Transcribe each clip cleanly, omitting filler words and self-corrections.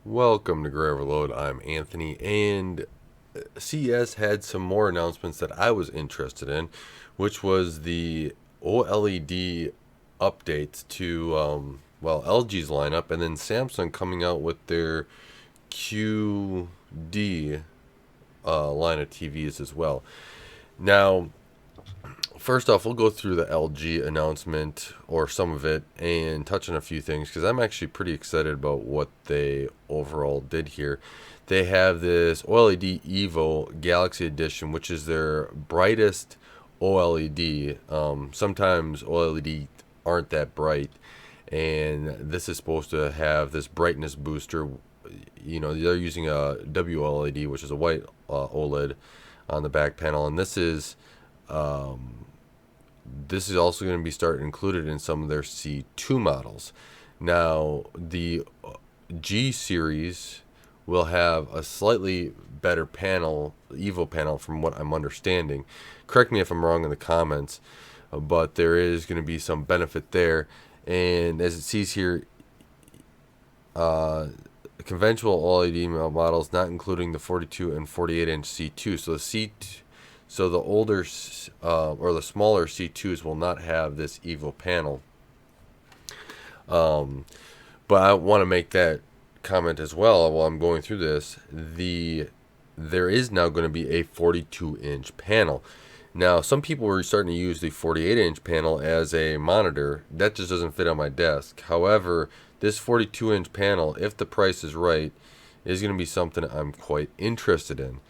Welcome to Gray Overload. I'm Anthony, and CES had some more announcements that I was interested in, which was the OLED updates to LG's lineup, and then Samsung coming out with their QD line of TVs as well. Now, first off, we'll go through the LG announcement or some of it and touch on a few things because I'm actually pretty excited about what they overall did here. They have this OLED Evo Galaxy Edition, which is their brightest OLED. Sometimes OLED aren't that bright, and this is supposed to have this brightness booster. You know, they're using a WLED, which is a white OLED on the back panel, and this is also going to be started included in some of their C2 models. Now, the G series will have a slightly better panel, Evo panel, from what I'm understanding. Correct me if I'm wrong in the comments, but there is going to be some benefit there. And as it sees here, conventional OLED models, not including the 42 and 48 inch C2. So the older or the smaller C2s will not have this Evo panel. But I want to make that comment as well while I'm going through this. There is now going to be a 42 inch panel. Now, some people were starting to use the 48 inch panel as a monitor. That just doesn't fit on my desk. However, this 42 inch panel, if the price is right, is going to be something I'm quite interested in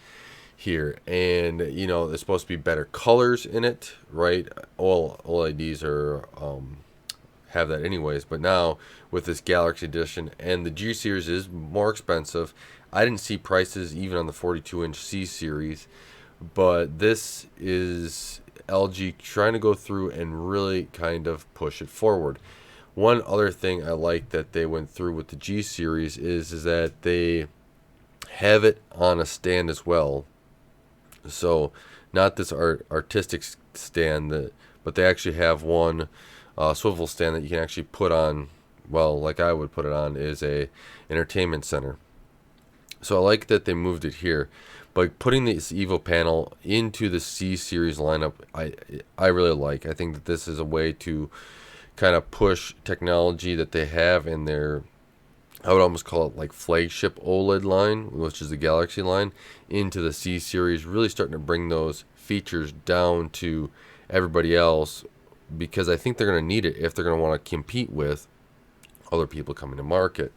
here. And you know, there's supposed to be better colors in it, right? All OLEDs are have that anyways, but now with this Galaxy Edition, and the G series is more expensive. I didn't see prices even on the 42 inch C series, but this is LG trying to go through and really kind of push it forward. One other thing I like that they went through with the G series is that they have it on a stand as well. So not this artistic stand, but they actually have one swivel stand that you can actually put on, well, like I would put it on, is a entertainment center. So I like that they moved it here. But putting this Evo panel into the C series lineup, I really like. I think that this is a way to kind of push technology that they have in their, I would almost call it like flagship OLED line, which is the Galaxy line, into the C series, really starting to bring those features down to everybody else, because I think they're going to need it if they're going to want to compete with other people coming to market.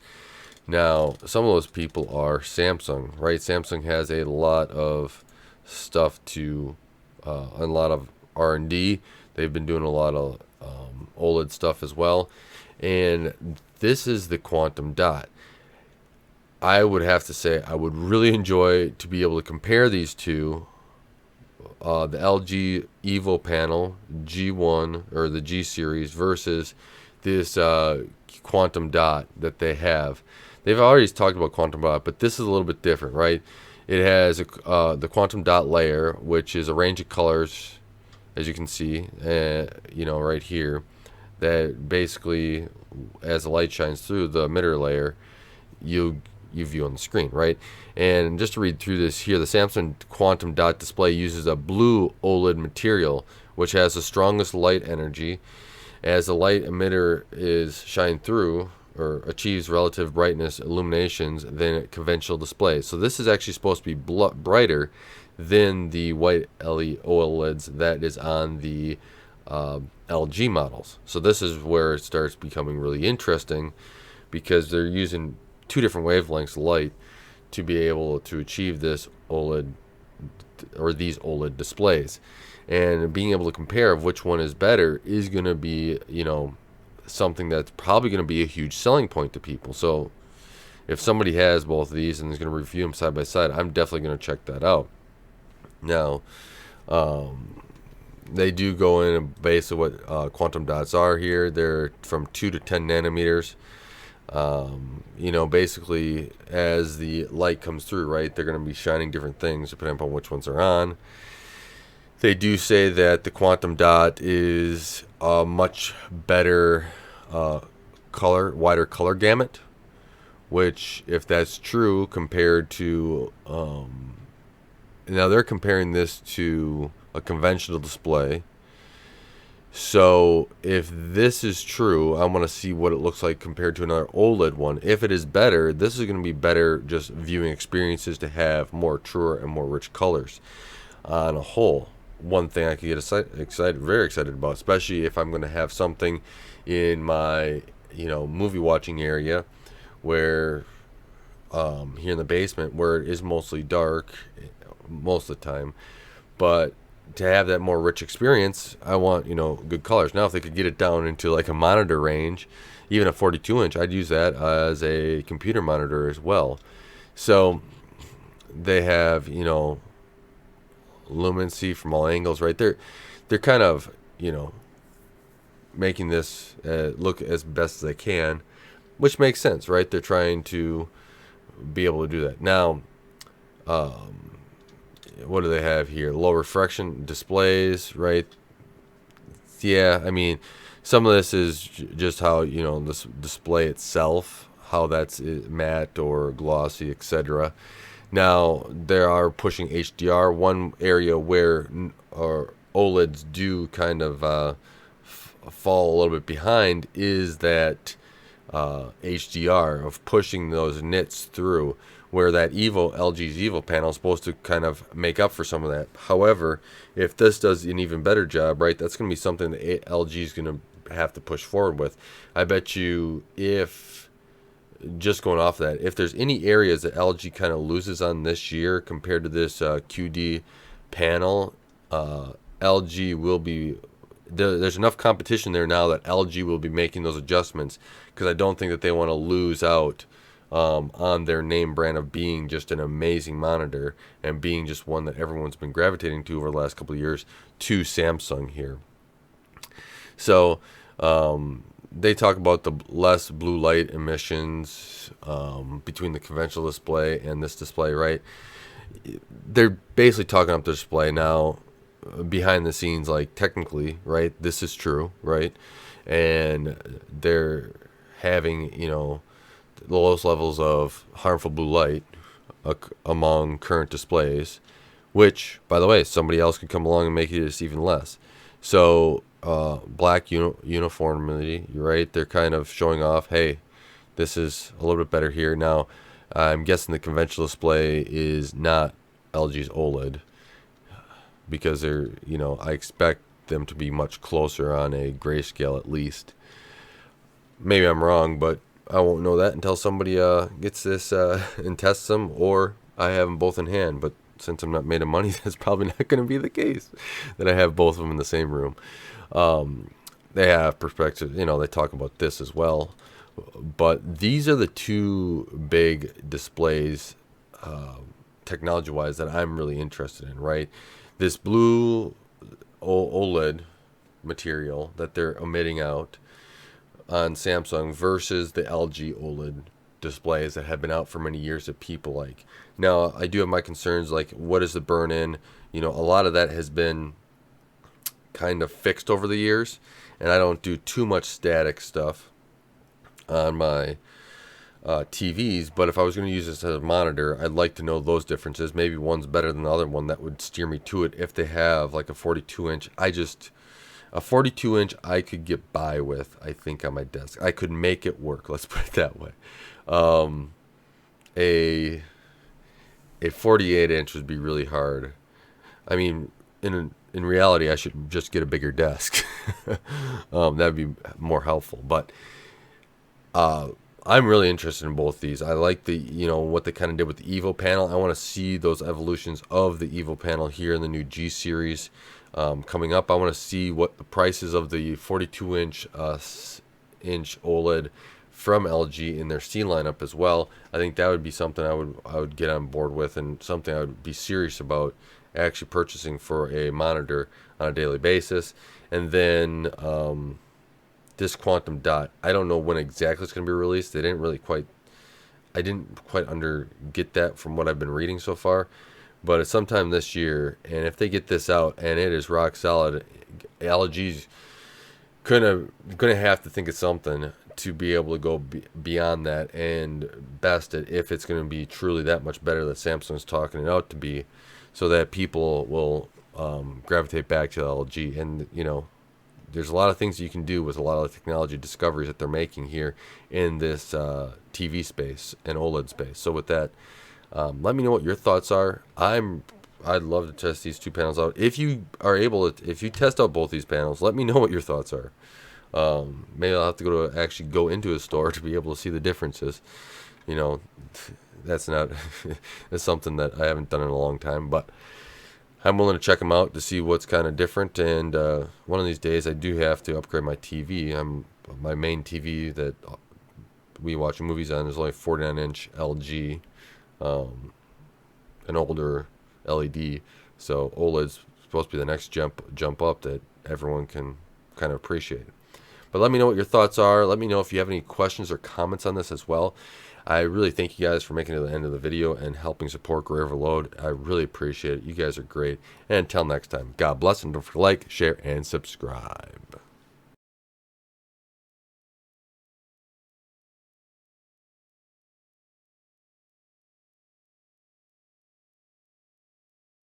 Now, some of those people are Samsung, right? Samsung has a lot of stuff to, a lot of R&D. They've been doing a lot of OLED stuff as well. And this is the Quantum Dot. I would have to say I would really enjoy to be able to compare these two, the LG Evo panel G1 or the G series versus this Quantum Dot that they have. They've already talked about Quantum Dot, but this is a little bit different, right? It has the Quantum Dot layer, which is a range of colors, as you can see, you know, right here, that basically, as the light shines through the emitter layer, you view on the screen, right? And just to read through this here, the Samsung Quantum Dot display uses a blue OLED material, which has the strongest light energy. As the light emitter is shined through or achieves relative brightness illuminations than conventional displays. So this is actually supposed to be brighter than the white OLEDs that is on the LG models. So this is where it starts becoming really interesting, because they're using two different wavelengths of light to be able to achieve this OLED or these OLED displays. And being able to compare of which one is better is going to be, you know, something that's probably going to be a huge selling point to people. So if somebody has both of these and is going to review them side by side, I'm definitely going to check that out. Now, they do go in and base of what quantum dots are here. They're from 2 to 10 nanometers. You know, basically, as the light comes through, right, they're going to be shining different things depending upon which ones are on. They do say that the quantum dot is a much better wider color gamut, which, if that's true, compared to now they're comparing this to a conventional display. So if this is true, I want to see what it looks like compared to another OLED one. If it is better, this is going to be better just viewing experiences to have more truer and more rich colors on a whole. One thing I could get very excited about, especially if I'm going to have something in my movie watching area where here in the basement where it is mostly dark most of the time, but to have that more rich experience, I want good colors. Now if they could get it down into like a monitor range, even a 42 inch, I'd use that as a computer monitor as well. So they have lumency from all angles, right? They're kind of making this look as best as they can, which makes sense, right? They're trying to be able to do that. Now, what do they have here? Low refraction displays, right? Yeah, I mean, some of this is just how this display itself, how that's matte or glossy, etc. Now they are pushing HDR. One area where OLEDs do kind of fall a little bit behind is that HDR of pushing those nits through, where that LG's Evo panel is supposed to kind of make up for some of that. However, if this does an even better job, right, that's going to be something that LG is going to have to push forward with. I bet you, if just going off that, if there's any areas that LG kind of loses on this year compared to this QD panel, LG will be there's enough competition there now that LG will be making those adjustments, because I don't think that they want to lose out on their name brand of being just an amazing monitor and being just one that everyone's been gravitating to over the last couple of years, to Samsung here. So they talk about the less blue light emissions between the conventional display and this display, right? They're basically talking up the display now. Behind the scenes, like technically, right, this is true, right, and they're having the lowest levels of harmful blue light among current displays, which, by the way, somebody else could come along and make it even less. So black uniformity, right, they're kind of showing off, hey, this is a little bit better here. Now I'm guessing the conventional display is not LG's OLED, because they're, I expect them to be much closer on a grayscale at least. Maybe I'm wrong, but I won't know that until somebody gets this and tests them, or I have them both in hand. But since I'm not made of money, that's probably not going to be the case, that I have both of them in the same room. They have perspective, they talk about this as well. But these are the two big displays, technology-wise, that I'm really interested in, right? This blue OLED material that they're emitting out on Samsung versus the LG OLED displays that have been out for many years that people like. Now, I do have my concerns, like what is the burn-in? A lot of that has been kind of fixed over the years, and I don't do too much static stuff on my TVs, but if I was going to use this as a monitor, I'd like to know those differences. Maybe one's better than the other one. That would steer me to it. If they have like a 42 inch, a 42 inch I could get by with, I think, on my desk. I could make it work, let's put it that way. A 48 inch would be really hard. I mean, in reality, I should just get a bigger desk. That'd be more helpful. But I'm really interested in both these. I like the, what they kind of did with the Evo panel. I want to see those evolutions of the Evo panel here in the new G series coming up. I want to see what the prices of the 42 inch OLED from LG in their C lineup as well. I think that would be something I would get on board with, and something I would be serious about actually purchasing for a monitor on a daily basis. And then this quantum dot, I don't know when exactly it's going to be released. I didn't quite get that from what I've been reading so far, but it's sometime this year. And if they get this out and it is rock solid, LG's gonna have to think of something to be able to go beyond that and best it if it's going to be truly that much better that Samsung's talking it out to be, so that people will gravitate back to LG. And you know, there's a lot of things you can do with a lot of the technology discoveries that they're making here in this TV space and OLED space. So with that, let me know what your thoughts are. I'd love to test these two panels out. If you are able to, if you test out both these panels, let me know what your thoughts are. Maybe I'll have to actually go into a store to be able to see the differences. You know, that's not that's something that I haven't done in a long time, but I'm willing to check them out to see what's kind of different. And one of these days, I do have to upgrade my TV. My main TV that we watch movies on is only 49-inch LG, an older LED. So OLED's supposed to be the next jump up that everyone can kind of appreciate. But let me know what your thoughts are. Let me know if you have any questions or comments on this as well. I really thank you guys for making it to the end of the video and helping support Gray Overload. I really appreciate it. You guys are great. And until next time, God bless, and don't forget to like, share, and subscribe.